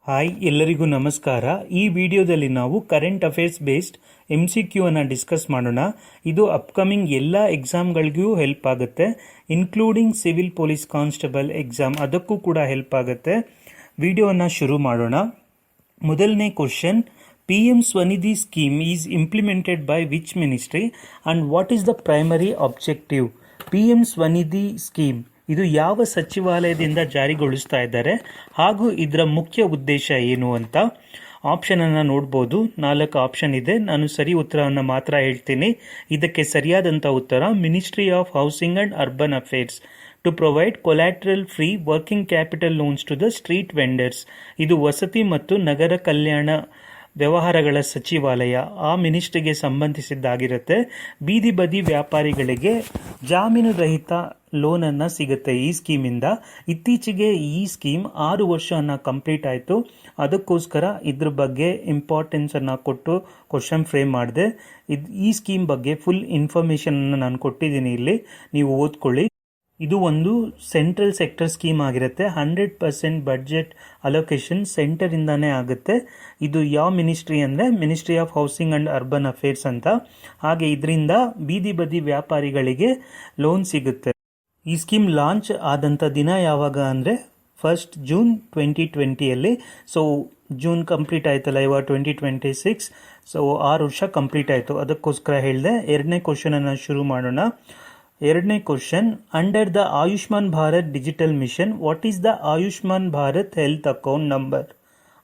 Hi, ಎಲ್ಲರಿಗೂ ನಮಸ್ಕಾರ. ಈ ವಿಡಿಯೋದಲ್ಲಿ ನಾವು ಕರೆಂಟ್ ಅಫೇರ್ಸ್ ಬೇಸ್ಡ್ MCQ ಅನ್ನು ಡಿಸ್ಕಸ್ ಮಾಡೋಣ. ಇದು ಅಪ್ಕಮಿಂಗ್ ಎಲ್ಲ ಎಕ್ಸಾಮ್ಗಳಿಗೂ ಹೆಲ್ಪ್ ಆಗುತ್ತೆ, including civil police constable exam, ಅದಕ್ಕೂ ಕೂಡ ಹೆಲ್ಪ್ ಆಗುತ್ತೆ. ವಿಡಿಯೋನ ಶುರು ಮಾಡೋಣ. ಮೊದಲನೇ question, PM Svanidhi scheme is implemented by which ministry and what is the primary objective? PM Svanidhi scheme ಇದು ಯಾವ ಸಚಿವಾಲಯದಿಂದ ಜಾರಿಗೊಳಿಸ್ತಾ ಇದ್ದಾರೆ ಹಾಗೂ ಇದರ ಮುಖ್ಯ ಉದ್ದೇಶ ಏನು ಅಂತ ಆಪ್ಷನ್ ಅನ್ನು ನೋಡ್ಬೋದು. 4 ಆಪ್ಷನ್ ಇದೆ. ನಾನು ಸರಿ ಉತ್ತರವನ್ನು ಮಾತ್ರ ಹೇಳ್ತೀನಿ. ಇದಕ್ಕೆ ಸರಿಯಾದಂಥ ಉತ್ತರ ministry of housing and urban affairs to provide collateral free working capital loans to the street vendors. ಇದು ವಸತಿ ಮತ್ತು ನಗರ ಕಲ್ಯಾಣ ವ್ಯವಹಾರಗಳ ಸಚಿವಾಲಯ, ಆ ಮಿನಿಸ್ಟ್ರಿಗೆ ಸಂಬಂಧಿಸಿದ್ದಾಗಿರುತ್ತೆ. ಬೀದಿ ಬದಿ ವ್ಯಾಪಾರಿಗಳಿಗೆ ಜಾಮೀನು ರಹಿತ ಲೋನ್ ಅನ್ನ ಸಿಗುತ್ತೆ ಈ ಸ್ಕೀಮಿಂದ. ಇತ್ತೀಚೆಗೆ ಈ ಸ್ಕೀಮ್ 6 ವರ್ಷ ಕಂಪ್ಲೀಟ್ ಆಯಿತು. ಅದಕ್ಕೋಸ್ಕರ ಇದ್ರ ಬಗ್ಗೆ ಇಂಪಾರ್ಟೆನ್ಸ್ ಅನ್ನ ಕೊಟ್ಟು ಕ್ವಶನ್ ಫ್ರೇಮ್ ಮಾಡಿದೆ. ಈ ಸ್ಕೀಮ್ ಬಗ್ಗೆ ಫುಲ್ ಇನ್ಫಾರ್ಮೇಶನ್ ನಾನು ಕೊಟ್ಟಿದ್ದೀನಿ, ಇಲ್ಲಿ ನೀವು ಓದ್ಕೊಳ್ಳಿ. ಇದು ಒಂದು ಸೆಂಟ್ರಲ್ ಸೆಕ್ಟರ್ ಸ್ಕೀಮ್ ಆಗಿರುತ್ತೆ. 100% ಬಡ್ಜೆಟ್ ಅಲೋಕೇಶನ್ ಸೆಂಟರ್ ಇಂದಾನೇ ಆಗುತ್ತೆ. ಇದು ಯಾವ ಮಿನಿಸ್ಟ್ರಿ ಅಂದರೆ ministry of housing and urban affairs ಅಂತ. ಹಾಗೆ ಇದರಿಂದ ಬೀದಿ ಬದಿ ವ್ಯಾಪಾರಿಗಳಿಗೆ ಲೋನ್ ಸಿಗುತ್ತೆ. ಈ ಸ್ಕೀಮ್ ಲಾಂಚ್ ಆದಂಥ ದಿನ ಯಾವಾಗ ಅಂದರೆ 1 ಜೂನ್ 2020. ಸೊ ಜೂನ್ ಕಂಪ್ಲೀಟ್ ಆಯ್ತಲ್ಲ, ಇವಾಗ 2026. ಸೊ 6 ವರ್ಷ ಕಂಪ್ಲೀಟ್ ಆಯಿತು, ಅದಕ್ಕೋಸ್ಕರ ಹೇಳಿದೆ. ಎರಡನೇ ಕ್ವಶನ್ ಅನ್ನು ಶುರು ಮಾಡೋಣ. ಎರಡನೇ question, under the Ayushman Bharat digital mission what is the Ayushman Bharat health account number?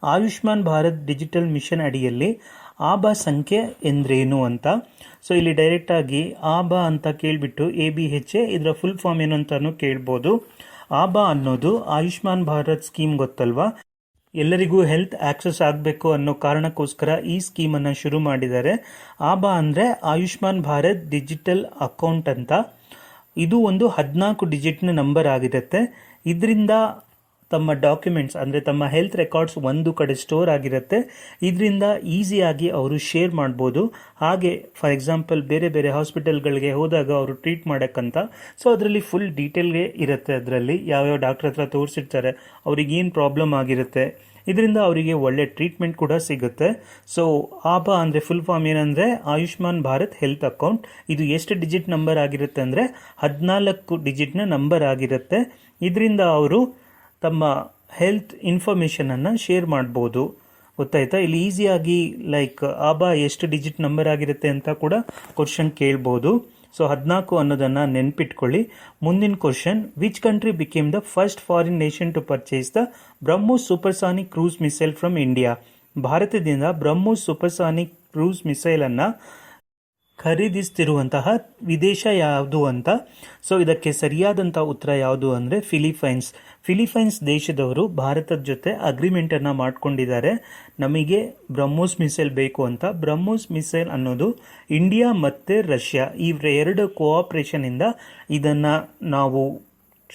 Ayushman Bharat digital mission ಅಡಿಯಲ್ಲಿ ಆಭಾ ಸಂಖ್ಯೆ ಎಂದ್ರೇನು ಅಂತ. ಸೊ ಇಲ್ಲಿ ಡೈರೆಕ್ಟ್ ಆಗಿ ಆಭಾ ಅಂತ ಕೇಳಿಬಿಟ್ಟು ABHA ಇದರ ಫುಲ್ ಫಾರ್ಮ್ ಏನು ಅಂತಾನು ಕೇಳ್ಬೋದು. ಆಭಾ ಅನ್ನೋದು ಆಯುಷ್ಮಾನ್ ಭಾರತ್ ಸ್ಕೀಮ್ ಗೊತ್ತಲ್ವಾ, ಎಲ್ಲರಿಗೂ ಹೆಲ್ತ್ ಆಕ್ಸೆಸ್ ಆಗಬೇಕು ಅನ್ನೋ ಕಾರಣಕ್ಕೋಸ್ಕರ ಈ ಸ್ಕೀಮನ್ನು ಶುರು ಮಾಡಿದ್ದಾರೆ. ಆಭಾ ಅಂದರೆ ಆಯುಷ್ಮಾನ್ ಭಾರತ್ ಡಿಜಿಟಲ್ ಅಕೌಂಟ್ ಅಂತ. ಇದು ಒಂದು 14 ಡಿಜಿಟ್ನ ನಂಬರ್ ಆಗಿರುತ್ತೆ. ಇದರಿಂದ ತಮ್ಮ ಡಾಕ್ಯುಮೆಂಟ್ಸ್ ಅಂದರೆ ತಮ್ಮ ಹೆಲ್ತ್ ರೆಕಾರ್ಡ್ಸ್ ಒಂದು ಕಡೆ ಸ್ಟೋರ್ ಆಗಿರುತ್ತೆ. ಇದರಿಂದ ಈಸಿಯಾಗಿ ಅವರು ಶೇರ್ ಮಾಡ್ಬೋದು. ಹಾಗೆ ಫಾರ್ ಎಕ್ಸಾಂಪಲ್ ಬೇರೆ ಬೇರೆ ಹಾಸ್ಪಿಟಲ್ಗಳಿಗೆ ಹೋದಾಗ ಅವರು ಟ್ರೀಟ್ ಮಾಡೋಕ್ಕಂತ, ಸೊ ಅದರಲ್ಲಿ ಫುಲ್ ಡೀಟೇಲ್ಗೆ ಇರುತ್ತೆ. ಅದರಲ್ಲಿ ಯಾವ್ಯಾವ ಡಾಕ್ಟರ್ ಹತ್ರ ತೋರಿಸಿರ್ತಾರೆ, ಅವ್ರಿಗೆ ಏನು ಪ್ರಾಬ್ಲಮ್ ಆಗಿರುತ್ತೆ, ಇದರಿಂದ ಅವರಿಗೆ ಒಳ್ಳೆ ಟ್ರೀಟ್ಮೆಂಟ್ ಕೂಡ ಸಿಗುತ್ತೆ. ಸೊ ಆಭಾ ಅಂದರೆ ಫುಲ್ ಫಾರ್ಮ್ ಏನಂದರೆ ಆಯುಷ್ಮಾನ್ ಭಾರತ್ ಹೆಲ್ತ್ ಅಕೌಂಟ್. ಇದು ಎಷ್ಟು ಡಿಜಿಟ್ ನಂಬರ್ ಆಗಿರುತ್ತೆ ಅಂದರೆ 14 ಡಿಜಿಟ್ನ ನಂಬರ್ ಆಗಿರುತ್ತೆ. ಇದರಿಂದ ಅವರು ತಮ್ಮ ಹೆಲ್ತ್ ಇನ್ಫಾರ್ಮೇಷನನ್ನು ಶೇರ್ ಮಾಡ್ಬೋದು. ಗೊತ್ತಾಯ್ತಾ? ಇಲ್ಲಿ ಈಸಿಯಾಗಿ ಲೈಕ್ ಆಭಾ ಎಷ್ಟು ಡಿಜಿಟ್ ನಂಬರ್ ಆಗಿರುತ್ತೆ ಅಂತ ಕೂಡ ಕ್ವಶನ್ ಕೇಳ್ಬೋದು. ಸೊ 14 ಅನ್ನೋದನ್ನು ನೆನ್ಪಿಟ್ಕೊಳ್ಳಿ. ಮುಂದಿನ question, which country became the first foreign nation to purchase the BrahMos supersonic cruise missile from India? ಭಾರತದಿಂದ ಬ್ರಹ್ಮೋಸ್ ಸೂಪರ್ಸಾನಿಕ್ ಕ್ರೂಸ್ ಮಿಸೈಲ್ ಅನ್ನ ಖರೀದಿಸ್ತಿರುವಂತಹ ವಿದೇಶ ಯಾವುದು ಅಂತ. ಸೊ ಇದಕ್ಕೆ ಸರಿಯಾದಂಥ ಉತ್ತರ ಯಾವುದು ಅಂದರೆ ಫಿಲಿಪೈನ್ಸ್. ಫಿಲಿಪೈನ್ಸ್ ದೇಶದವರು ಭಾರತದ ಜೊತೆ ಅಗ್ರಿಮೆಂಟ್ ಅನ್ನ ಮಾಡ್ಕೊಂಡಿದ್ದಾರೆ, ನಮಗೆ ಬ್ರಹ್ಮೋಸ್ ಮಿಸೈಲ್ ಬೇಕು ಅಂತ. ಬ್ರಹ್ಮೋಸ್ ಮಿಸೈಲ್ ಅನ್ನೋದು ಇಂಡಿಯಾ ಮತ್ತು ರಷ್ಯಾ ಇವರ 2 ಕೋಆಪರೇಷನ್ ಇಂದ ಇದನ್ನ ನಾವು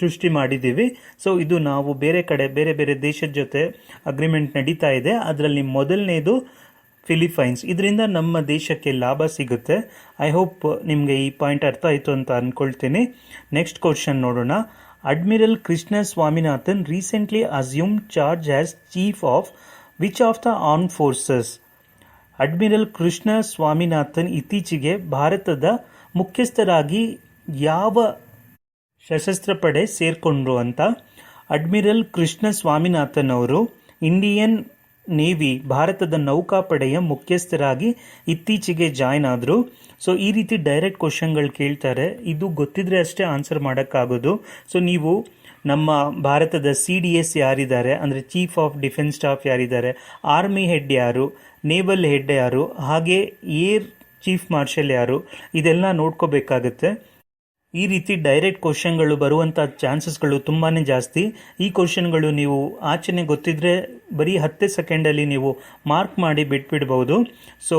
ಸೃಷ್ಟಿ ಮಾಡಿದ್ದೀವಿ. ಸೊ ಇದು ನಾವು ಬೇರೆ ಕಡೆ ಬೇರೆ ಬೇರೆ ದೇಶದ ಜೊತೆ ಅಗ್ರಿಮೆಂಟ್ ನಡೀತಾ ಇದೆ. ಅದರಲ್ಲಿ ಮೊದಲನೇದು ಫಿಲಿಪೈನ್ಸ್. ಇದರಿಂದ ನಮ್ಮ ದೇಶಕ್ಕೆ ಲಾಭ ಸಿಗುತ್ತೆ. ಐ ಹೋಪ್ ನಿಮಗೆ ಈ ಪಾಯಿಂಟ್ ಅರ್ಥ ಆಯಿತು ಅಂತ ಅಂದ್ಕೊಳ್ತೀನಿ. ನೆಕ್ಸ್ಟ್ ಕ್ವಶನ್ ನೋಡೋಣ. Admiral Krishna Swaminathan recently assume charge as chief of which of the arm forces? Admiral Krishna Swaminathan ಇತ್ತೀಚೆಗೆ ಭಾರತದ ಮುಖ್ಯಸ್ಥರಾಗಿ ಯಾವ ಸಶಸ್ತ್ರ ಪಡೆ ಸೇರ್ಕೊಂಡ್ರು ಅಂತ. ಅಡ್ಮಿರಲ್ ಕೃಷ್ಣ ಸ್ವಾಮಿನಾಥನ್ ಅವರು ಇಂಡಿಯನ್ ನೇವಿ, ಭಾರತದ ನೌಕಾಪಡೆಯ ಮುಖ್ಯಸ್ಥರಾಗಿ ಇತ್ತೀಚೆಗೆ ಜಾಯ್ನ್ ಆದರು. ಸೊ ಈ ರೀತಿ ಡೈರೆಕ್ಟ್ ಕ್ವಶನ್ಗಳು ಕೇಳ್ತಾರೆ, ಇದು ಗೊತ್ತಿದ್ರೆ ಅಷ್ಟೇ ಆನ್ಸರ್ ಮಾಡೋಕ್ಕಾಗೋದು. ಸೊ ನೀವು ನಮ್ಮ ಭಾರತದ CDS ಯಾರಿದ್ದಾರೆ ಅಂದರೆ ಚೀಫ್ ಆಫ್ ಡಿಫೆನ್ಸ್ ಸ್ಟಾಫ್ ಯಾರಿದ್ದಾರೆ, ಆರ್ಮಿ ಹೆಡ್ ಯಾರು, ನೇವಲ್ ಹೆಡ್ ಯಾರು, ಹಾಗೆ ಏರ್ ಚೀಫ್ ಮಾರ್ಷಲ್ ಯಾರು, ಇದೆಲ್ಲ ನೋಡ್ಕೋಬೇಕಾಗತ್ತೆ. ಈ ರೀತಿ ಡೈರೆಕ್ಟ್ ಕ್ವಶನ್ಗಳು ಬರುವಂಥ ಚಾನ್ಸಸ್ಗಳು ತುಂಬಾ ಜಾಸ್ತಿ. ಈ ಕ್ವಶನ್ಗಳು ನೀವು ಆಚೆನೆ ಗೊತ್ತಿದ್ರೆ ಬರೀ 10 ಸೆಕೆಂಡಲ್ಲಿ ನೀವು ಮಾರ್ಕ್ ಮಾಡಿ ಬಿಟ್ಬಿಡ್ಬೋದು. ಸೊ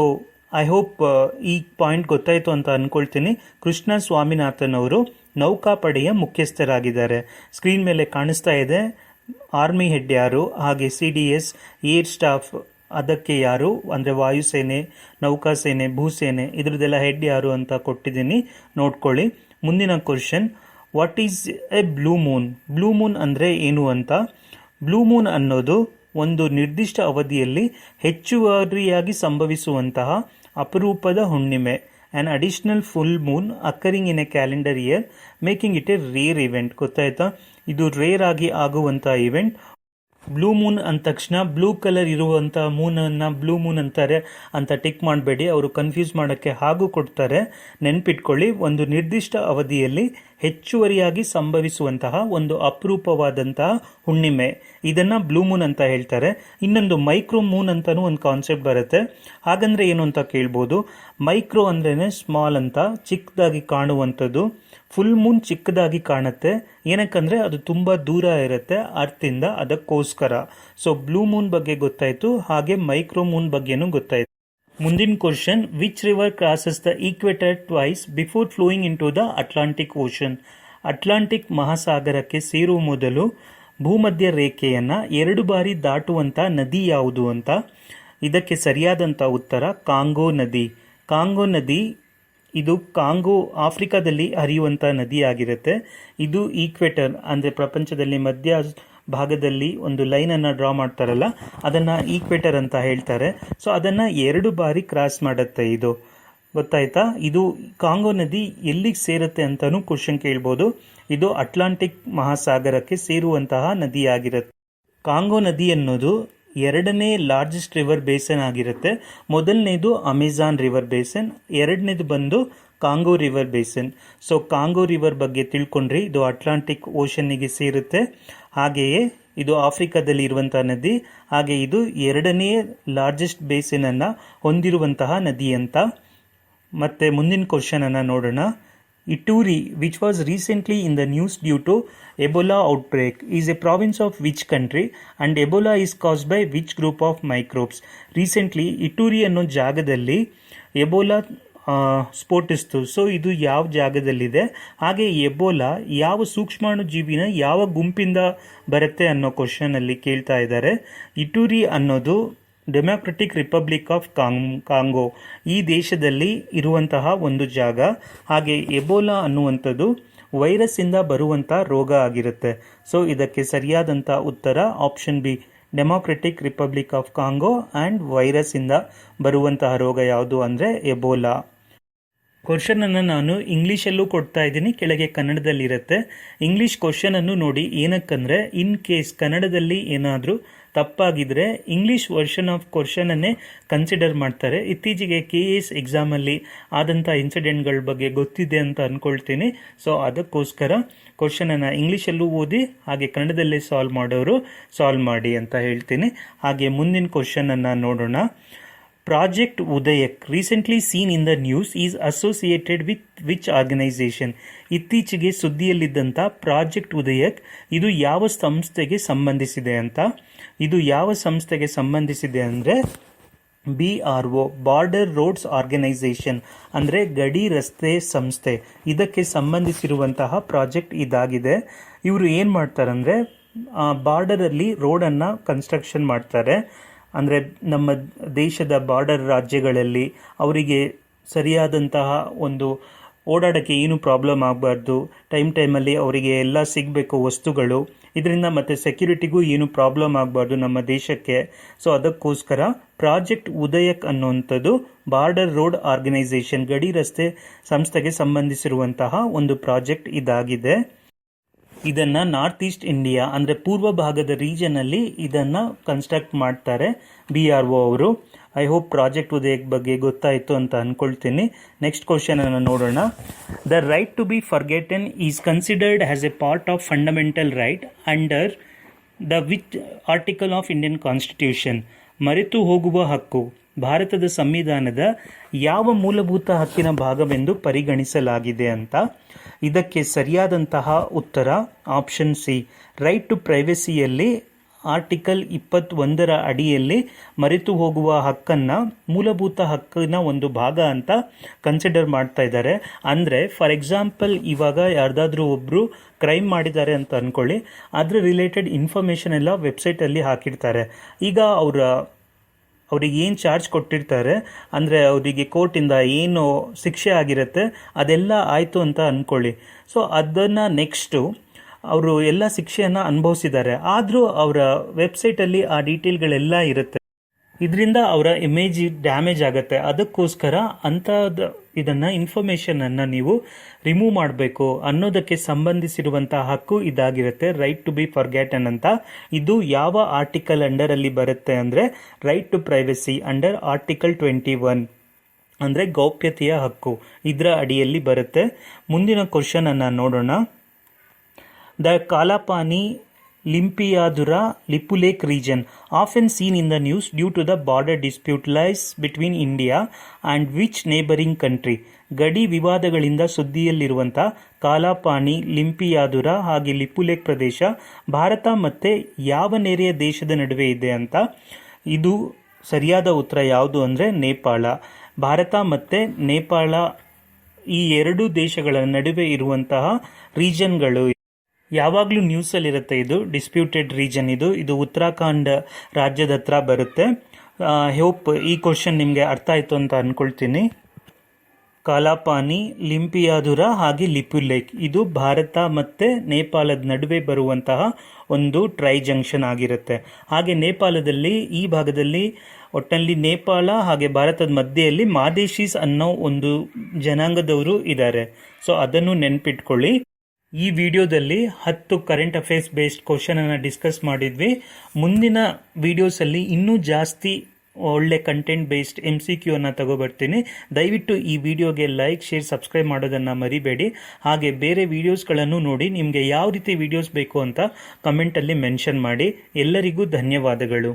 ಐ ಹೋಪ್ ಈ ಪಾಯಿಂಟ್ ಗೊತ್ತಾಯಿತು ಅಂತ ಅಂದ್ಕೊಳ್ತೀನಿ. ಕೃಷ್ಣ ಸ್ವಾಮಿನಾಥನ್ ಅವರು ನೌಕಾಪಡೆಯ ಮುಖ್ಯಸ್ಥರಾಗಿದ್ದಾರೆ. ಸ್ಕ್ರೀನ್ ಮೇಲೆ ಕಾಣಿಸ್ತಾ ಇದೆ ಆರ್ಮಿ ಹೆಡ್ ಯಾರು, ಹಾಗೆ CDS ಏರ್ ಸ್ಟಾಫ್ ಅದಕ್ಕೆ ಯಾರು ಅಂದರೆ ವಾಯುಸೇನೆ, ನೌಕಾಸೇನೆ, ಭೂಸೇನೆ, ಇದ್ರದ್ದೆಲ್ಲ ಹೆಡ್ ಯಾರು ಅಂತ ಕೊಟ್ಟಿದ್ದೀನಿ, ನೋಡ್ಕೊಳ್ಳಿ. ಮುಂದಿನ question, what is A blue Moon? Blue Moon ಅಂದರೆ ಏನು ಅಂತ. ಬ್ಲೂ ಮೂನ್ ಅನ್ನೋದು ಒಂದು ನಿರ್ದಿಷ್ಟ ಅವಧಿಯಲ್ಲಿ ಹೆಚ್ಚುವರಿಯಾಗಿ ಸಂಭವಿಸುವಂತಹ ಅಪರೂಪದ ಹುಣ್ಣಿಮೆ. An additional full moon occurring in a calendar year making it a rare event. ಗೊತ್ತಾಯ್ತಾ, ಇದು ರೇರ್ ಆಗಿ ಆಗುವಂತಹ ಇವೆಂಟ್. ಬ್ಲೂ ಮೂನ್ ಅಂದ ತಕ್ಷಣ ಬ್ಲೂ ಕಲರ್ ಇರುವಂಥ ಮೂನನ್ನು ಬ್ಲೂ ಮೂನ್ ಅಂತಾರೆ ಅಂತ ಟಿಕ್ ಮಾಡಬೇಡಿ, ಅವರು ಕನ್ಫ್ಯೂಸ್ ಮಾಡೋಕ್ಕೆ ಹಾಗೂ ಕೊಡ್ತಾರೆ. ನೆನ್ಪಿಟ್ಕೊಳ್ಳಿ, ಒಂದು ನಿರ್ದಿಷ್ಟ ಅವಧಿಯಲ್ಲಿ ಹೆಚ್ಚುವರಿಯಾಗಿ ಸಂಭವಿಸುವಂತಹ ಒಂದು ಅಪರೂಪವಾದಂತಹ ಹುಣ್ಣಿಮೆ, ಇದನ್ನು ಬ್ಲೂ ಮೂನ್ ಅಂತ ಹೇಳ್ತಾರೆ. ಇನ್ನೊಂದು ಮೈಕ್ರೋ ಮೂನ್ ಅಂತಲೂ ಒಂದು ಕಾನ್ಸೆಪ್ಟ್ ಬರುತ್ತೆ. ಹಾಗಂದ್ರೆ ಏನು ಅಂತ ಕೇಳ್ಬೋದು. ಮೈಕ್ರೋ ಅಂದ್ರೇ ಸ್ಮಾಲ್ ಅಂತ, ಚಿಕ್ಕದಾಗಿ ಕಾಣುವಂಥದ್ದು. ಫುಲ್ ಮೂನ್ ಚಿಕ್ಕದಾಗಿ ಕಾಣುತ್ತೆ, ಏನಕ್ಕಂದ್ರೆ ಅದು ತುಂಬ ದೂರ ಇರುತ್ತೆ ಅರ್ಥಿಂದ, ಅದಕ್ಕೋಸ್ಕರ. ಸೊ ಬ್ಲೂ ಮೂನ್ ಬಗ್ಗೆ ಗೊತ್ತಾಯಿತು, ಹಾಗೆ ಮೈಕ್ರೋ ಮೂನ್ ಬಗ್ಗೆನೂ ಗೊತ್ತಾಯಿತು. ಮುಂದಿನ question, which river crosses the equator twice before flowing into the Atlantic ocean. Atlantic ಮಹಾಸಾಗರಕ್ಕೆ ಸೇರುವ ಮೊದಲು ಭೂಮಧ್ಯ ರೇಖೆಯನ್ನು 2 ಬಾರಿ ದಾಟುವಂಥ ನದಿ ಯಾವುದು ಅಂತ. ಇದಕ್ಕೆ ಸರಿಯಾದಂಥ ಉತ್ತರ ಕಾಂಗೋ ನದಿ. ಕಾಂಗೋ ನದಿ ಇದು ಕಾಂಗೋ ಆಫ್ರಿಕಾದಲ್ಲಿ ಹರಿಯುವಂಥ ನದಿಯಾಗಿರುತ್ತೆ. ಇದು ಈಕ್ವೆಟರ್ ಅಂದರೆ ಪ್ರಪಂಚದಲ್ಲಿ ಮಧ್ಯ ಭಾಗದಲ್ಲಿ ಒಂದು ಲೈನನ್ನು ಡ್ರಾ ಮಾಡ್ತಾರಲ್ಲ, ಅದನ್ನು ಈಕ್ವೆಟರ್ ಅಂತ ಹೇಳ್ತಾರೆ. ಸೊ ಅದನ್ನು 2 ಬಾರಿ ಕ್ರಾಸ್ ಮಾಡುತ್ತೆ ಇದು. ಗೊತ್ತಾಯ್ತಾ, ಇದು ಕಾಂಗೋ ನದಿ ಎಲ್ಲಿಗೆ ಸೇರುತ್ತೆ ಅಂತಲೂ ಕ್ವಶನ್ ಕೇಳ್ಬೋದು. ಇದು ಅಟ್ಲಾಂಟಿಕ್ ಮಹಾಸಾಗರಕ್ಕೆ ಸೇರುವಂತಹ ನದಿಯಾಗಿರುತ್ತೆ. ಕಾಂಗೋ ನದಿ ಅನ್ನೋದು 2ನೇ ಲಾರ್ಜೆಸ್ಟ್ ರಿವರ್ ಬೇಸನ್ ಆಗಿರುತ್ತೆ. ಮೊದಲನೇದು ಅಮೆಜಾನ್ ರಿವರ್ ಬೇಸನ್, 2ನೇದು ಬಂದು Congo river basin. So Congo river ಬಗ್ಗೆ ತಿಳ್ಕೊಂಡ್ರಿ, ಇದು ಅಟ್ಲಾಂಟಿಕ್ ಓಷನ್ನಿಗೆ ಸೇರುತ್ತೆ. ಹಾಗೆಯೇ ಇದು ಆಫ್ರಿಕಾದಲ್ಲಿ ಇರುವಂತಹ ನದಿ, ಹಾಗೆ ಇದು 2ನೇ ಲಾರ್ಜೆಸ್ಟ್ ಬೇಸನ್ ಅನ್ನು ಹೊಂದಿರುವಂತಹ ನದಿ ಅಂತ. ಮತ್ತೆ ಮುಂದಿನ ಕ್ವಶನ್ ಅನ್ನು ನೋಡೋಣ. Ituri, which was recently in the news due to Ebola outbreak, is a province of which country and Ebola is caused by which group of microbes? Recently, Ituri ಅನ್ನೋ ಜಾಗದಲ್ಲಿ ಎಬೋಲಾ ಸ್ಫೋಟಿಸ್ತು. ಸೊ ಇದು ಯಾವ ಜಾಗದಲ್ಲಿದೆ, ಹಾಗೆ Ebola ಯಾವ ಸೂಕ್ಷ್ಮಾಣು ಜೀವಿನ ಯಾವ ಗುಂಪಿಂದ ಬರುತ್ತೆ ಅನ್ನೋ ಕ್ವಶನ್ ಅಲ್ಲಿ ಕೇಳ್ತಾ ಇದ್ದಾರೆ. ಇಟೂರಿ ಅನ್ನೋದು ಡೆಮೊಕ್ರೆಟಿಕ್ ರಿಪಬ್ಲಿಕ್ ಆಫ್ ಕಾಂಗೋ, ಈ ದೇಶದಲ್ಲಿ ಇರುವಂತಹ ಒಂದು ಜಾಗ. ಹಾಗೆ ಎಬೋಲಾ ಅನ್ನುವಂಥದ್ದು ವೈರಸ್ ಇಂದ ಬರುವಂಥ ರೋಗ ಆಗಿರುತ್ತೆ. ಸೊ ಇದಕ್ಕೆ ಸರಿಯಾದಂಥ ಉತ್ತರ option B, democratic republic of Congo and virus ಇಂದ ಬರುವಂತಹ ರೋಗ ಯಾವುದು ಅಂದರೆ ಎಬೋಲಾ. ಕ್ವಶನ್ ಅನ್ನು ನಾನು ಇಂಗ್ಲೀಷಲ್ಲೂ ಕೊಡ್ತಾ ಇದ್ದೀನಿ, ಕೆಳಗೆ ಕನ್ನಡದಲ್ಲಿರುತ್ತೆ. ಇಂಗ್ಲೀಷ್ ಕ್ವಶನ್ ಅನ್ನು ನೋಡಿ, ಏನಕ್ಕಂದ್ರೆ ಇನ್ ಕೇಸ್ ಕನ್ನಡದಲ್ಲಿ ಏನಾದರೂ ತಪ್ಪಾಗಿದ್ರೆ ಇಂಗ್ಲೀಷ್ ವರ್ಷನ್ ಆಫ್ ಕ್ವಶನ್ ಅನ್ನೇ ಕನ್ಸಿಡರ್ ಮಾಡ್ತಾರೆ. ಇತ್ತೀಚೆಗೆ KS ಎಕ್ಸಾಮಲ್ಲಿ ಆದಂಥ ಇನ್ಸಿಡೆಂಟ್ಗಳ ಬಗ್ಗೆ ಗೊತ್ತಿದೆ ಅಂತ ಅಂದ್ಕೊಳ್ತೀನಿ. ಸೊ ಅದಕ್ಕೋಸ್ಕರ ಕ್ವಶನನ್ನು ಇಂಗ್ಲೀಷಲ್ಲೂ ಓದಿ ಹಾಗೆ ಕನ್ನಡದಲ್ಲೇ ಸಾಲ್ವ್ ಮಾಡೋರು ಸಾಲ್ವ್ ಮಾಡಿ ಅಂತ ಹೇಳ್ತೀನಿ. ಹಾಗೆ ಮುಂದಿನ ಕ್ವಶನನ್ನು ನೋಡೋಣ. ಪ್ರಾಜೆಕ್ಟ್ ಉದಯಕ್ recently seen in the news is associated with which organisation. ಇತ್ತೀಚೆಗೆ ಸುದ್ದಿಯಲ್ಲಿದ್ದಂಥ ಪ್ರಾಜೆಕ್ಟ್ ಉದಯಕ್ ಇದು ಯಾವ ಸಂಸ್ಥೆಗೆ ಸಂಬಂಧಿಸಿದೆ ಅಂತ. ಇದು ಯಾವ ಸಂಸ್ಥೆಗೆ ಸಂಬಂಧಿಸಿದೆ ಅಂದರೆ BRO, ಬಾರ್ಡರ್ ರೋಡ್ಸ್ ಆರ್ಗನೈಸೇಷನ್, ಅಂದರೆ ಗಡಿ ರಸ್ತೆ ಸಂಸ್ಥೆ. ಇದಕ್ಕೆ ಸಂಬಂಧಿಸಿರುವಂತಹ ಪ್ರಾಜೆಕ್ಟ್ ಇದಾಗಿದೆ. ಇವರು ಏನು ಮಾಡ್ತಾರಂದರೆ ಬಾರ್ಡರಲ್ಲಿ ರೋಡನ್ನು ಕನ್ಸ್ಟ್ರಕ್ಷನ್ ಮಾಡ್ತಾರೆ. ಅಂದರೆ ನಮ್ಮ ದೇಶದ ಬಾರ್ಡರ್ ರಾಜ್ಯಗಳಲ್ಲಿ ಅವರಿಗೆ ಸರಿಯಾದಂತಹ ಒಂದು ಓಡಾಡೋಕ್ಕೆ ಏನು ಪ್ರಾಬ್ಲಮ್ ಆಗಬಾರ್ದು, ಟೈಮಲ್ಲಿ ಅವರಿಗೆ ಎಲ್ಲ ಸಿಗಬೇಕು ವಸ್ತುಗಳು, ಇದರಿಂದ ಮತ್ತು ಸೆಕ್ಯೂರಿಟಿಗೂ ಏನು ಪ್ರಾಬ್ಲಮ್ ಆಗಬಾರ್ದು ನಮ್ಮ ದೇಶಕ್ಕೆ. ಸೊ ಅದಕ್ಕೋಸ್ಕರ ಪ್ರಾಜೆಕ್ಟ್ ಉದಯಕ್ ಅನ್ನುವಂಥದ್ದು ಬಾರ್ಡರ್ ರೋಡ್ ಆರ್ಗನೈಸೇಷನ್, ಗಡಿ ರಸ್ತೆ ಸಂಸ್ಥೆಗೆ ಸಂಬಂಧಿಸಿರುವಂತಹ ಒಂದು ಪ್ರಾಜೆಕ್ಟ್ ಇದಾಗಿದೆ. ಇದನ್ನು ನಾರ್ತ್ ಈಸ್ಟ್ ಇಂಡಿಯಾ ಅಂದರೆ ಪೂರ್ವ ಭಾಗದ ರೀಜನಲ್ಲಿ ಇದನ್ನು ಕನ್ಸ್ಟ್ರಕ್ಟ್ ಮಾಡ್ತಾರೆ BRO ಅವರು. ಐ ಹೋಪ್ ಪ್ರಾಜೆಕ್ಟ್ ಉದಯಕ್ ಬಗ್ಗೆ ಗೊತ್ತಾಯಿತು ಅಂತ ಅಂದ್ಕೊಳ್ತೀನಿ. ನೆಕ್ಸ್ಟ್ ಕ್ವಶನ್ ಅನ್ನು ನೋಡೋಣ. The right to be forgotten is considered as a part of fundamental right under the which article of Indian constitution. ಮರೆತು ಹೋಗುವ ಹಕ್ಕು ಭಾರತದ ಸಂವಿಧಾನದ ಯಾವ ಮೂಲಭೂತ ಹಕ್ಕಿನ ಭಾಗವೆಂದು ಪರಿಗಣಿಸಲಾಗಿದೆ ಅಂತ. ಇದಕ್ಕೆ ಸರಿಯಾದಂತಹ ಉತ್ತರ ಆಪ್ಷನ್ ಸಿ, ರೈಟ್ ಟು ಪ್ರೈವಸಿಯಲ್ಲಿ ಆರ್ಟಿಕಲ್ 21ರ ಅಡಿಯಲ್ಲಿ ಮರೆತು ಹೋಗುವ ಹಕ್ಕನ್ನು ಮೂಲಭೂತ ಹಕ್ಕಿನ ಒಂದು ಭಾಗ ಅಂತ ಕನ್ಸಿಡರ್ ಮಾಡ್ತಾ ಇದ್ದಾರೆ. ಅಂದರೆ ಫಾರ್ ಎಕ್ಸಾಂಪಲ್, ಇವಾಗ ಯಾರ್ದಾದ್ರೂ ಒಬ್ಬರು ಕ್ರೈಮ್ ಮಾಡಿದ್ದಾರೆ ಅಂತ ಅಂದ್ಕೊಳ್ಳಿ, ಅದರ ರಿಲೇಟೆಡ್ ಇನ್ಫಾರ್ಮೇಷನ್ ಎಲ್ಲ ವೆಬ್ಸೈಟಲ್ಲಿ ಹಾಕಿರ್ತಾರೆ. ಈಗ ಅವ್ರಿಗೆ ಏನು ಚಾರ್ಜ್ ಕೊಟ್ಟಿರ್ತಾರೆ ಅಂದರೆ ಅವರಿಗೆ ಕೋರ್ಟಿಂದ ಏನು ಶಿಕ್ಷೆ ಆಗಿರುತ್ತೆ ಅದೆಲ್ಲ ಆಯಿತು ಅಂತ ಅಂದ್ಕೊಳ್ಳಿ. ಸೊ ಅದನ್ನು ನೆಕ್ಸ್ಟು ಅವರು ಎಲ್ಲ ಶಿಕ್ಷೆಯನ್ನು ಅನುಭವಿಸಿದ್ದಾರೆ. ಆದರೂ ಅವರ ವೆಬ್ಸೈಟಲ್ಲಿ ಆ ಡೀಟೇಲ್ಗಳೆಲ್ಲ ಇರುತ್ತೆ. ಇದರಿಂದ ಅವರ ಇಮೇಜ್ ಡ್ಯಾಮೇಜ್ ಆಗುತ್ತೆ. ಅದಕ್ಕೋಸ್ಕರ ಅಂಥದ್ದು ಇದನ್ನು ಇನ್ಫಾರ್ಮೇಷನನ್ನು ನೀವು ರಿಮೂವ್ ಮಾಡಬೇಕು ಅನ್ನೋದಕ್ಕೆ ಸಂಬಂಧಿಸಿರುವಂತಹ ಹಕ್ಕು ಇದಾಗಿರುತ್ತೆ, ರೈಟ್ ಟು ಬಿ ಫರ್ಗ್ಯಾಟನ್ ಅಂತ. ಇದು ಯಾವ ಆರ್ಟಿಕಲ್ ಅಂಡರಲ್ಲಿ ಬರುತ್ತೆ ಅಂದರೆ right to privacy under article 21 ಅಂದರೆ ಗೌಪ್ಯತೆಯ ಹಕ್ಕು, ಇದರ ಅಡಿಯಲ್ಲಿ ಬರುತ್ತೆ. ಮುಂದಿನ ಕ್ವಶನ್ ಅನ್ನು ನೋಡೋಣ. The Kalapani Limpiyadhura Lipulekh region, often seen in the news due to the border dispute lies between India and which neighboring country? ಗಡಿ ವಿವಾದಗಳಿಂದ ಸುದ್ದಿಯಲ್ಲಿರುವಂಥ ಕಾಲಾಪಾನಿ, ಲಿಂಪಿಯಾದುರಾ ಹಾಗೆ ಲಿಪುಲೇಕ್ ಪ್ರದೇಶ ಭಾರತ ಮತ್ತು ಯಾವ ನೆರೆಯ ದೇಶದ ನಡುವೆ ಇದೆ ಅಂತ. ಇದು ಸರಿಯಾದ ಉತ್ತರ ಯಾವುದು ಅಂದರೆ ನೇಪಾಳ. ಭಾರತ ಮತ್ತು ನೇಪಾಳ ಈ ಎರಡು ದೇಶಗಳ ನಡುವೆ ಇರುವಂತಹ ರೀಜನ್ಗಳು. ಯಾವಾಗಲೂ ನ್ಯೂಸಲ್ಲಿರುತ್ತೆ ಇದು ಡಿಸ್ಪ್ಯೂಟೆಡ್ ರೀಜನ್. ಇದು ಉತ್ತರಾಖಂಡ್ ರಾಜ್ಯದ ಹತ್ರ ಬರುತ್ತೆ. ಹೋಪ್ ಈ ಕ್ವಶನ್ ನಿಮಗೆ ಅರ್ಥ ಆಯಿತು ಅಂತ ಅಂದ್ಕೊಳ್ತೀನಿ. ಕಾಲಾಪಾನಿ, ಲಿಂಪಿಯಾದುರಾ ಹಾಗೆ ಲಿಪುಲೇಕ್ ಇದು ಭಾರತ ಮತ್ತು ನೇಪಾಳದ ನಡುವೆ ಬರುವಂತಹ ಒಂದು ಟ್ರೈ ಜಂಕ್ಷನ್ ಆಗಿರುತ್ತೆ. ಹಾಗೆ ನೇಪಾಳದಲ್ಲಿ ಈ ಭಾಗದಲ್ಲಿ ಒಟ್ಟಲ್ಲಿ ನೇಪಾಳ ಹಾಗೆ ಭಾರತದ ಮಧ್ಯೆಯಲ್ಲಿ ಮಾದೇಶೀಸ್ ಅನ್ನೋ ಒಂದು ಜನಾಂಗದವರು ಇದ್ದಾರೆ. ಸೊ ಅದನ್ನು ನೆನ್ಪಿಟ್ಕೊಳ್ಳಿ. ಈ ವಿಡಿಯೋದಲ್ಲಿ 10 ಕರೆಂಟ್ ಅಫೇರ್ಸ್ ಬೇಸ್ಡ್ ಕ್ವಶನ್ ಅನ್ನು ಡಿಸ್ಕಸ್ ಮಾಡಿದ್ವಿ. ಮುಂದಿನ ವಿಡಿಯೋಸಲ್ಲಿ ಇನ್ನೂ ಜಾಸ್ತಿ ಒಳ್ಳೆ ಕಂಟೆಂಟ್ ಬೇಸ್ಡ್ MCQ ಅನ್ನು ತಗೋಬರ್ತೀನಿ. ದಯವಿಟ್ಟು ಈ ವಿಡಿಯೋಗೆ ಲೈಕ್, ಶೇರ್, ಸಬ್ಸ್ಕ್ರೈಬ್ ಮಾಡೋದನ್ನು ಮರಿಬೇಡಿ. ಹಾಗೆ ಬೇರೆ ವಿಡಿಯೋಸ್ಗಳನ್ನು ನೋಡಿ ನಿಮಗೆ ಯಾವ ರೀತಿ ವಿಡಿಯೋಸ್ ಬೇಕು ಅಂತ ಕಮೆಂಟಲ್ಲಿ ಮೆನ್ಷನ್ ಮಾಡಿ. ಎಲ್ಲರಿಗೂ ಧನ್ಯವಾದಗಳು.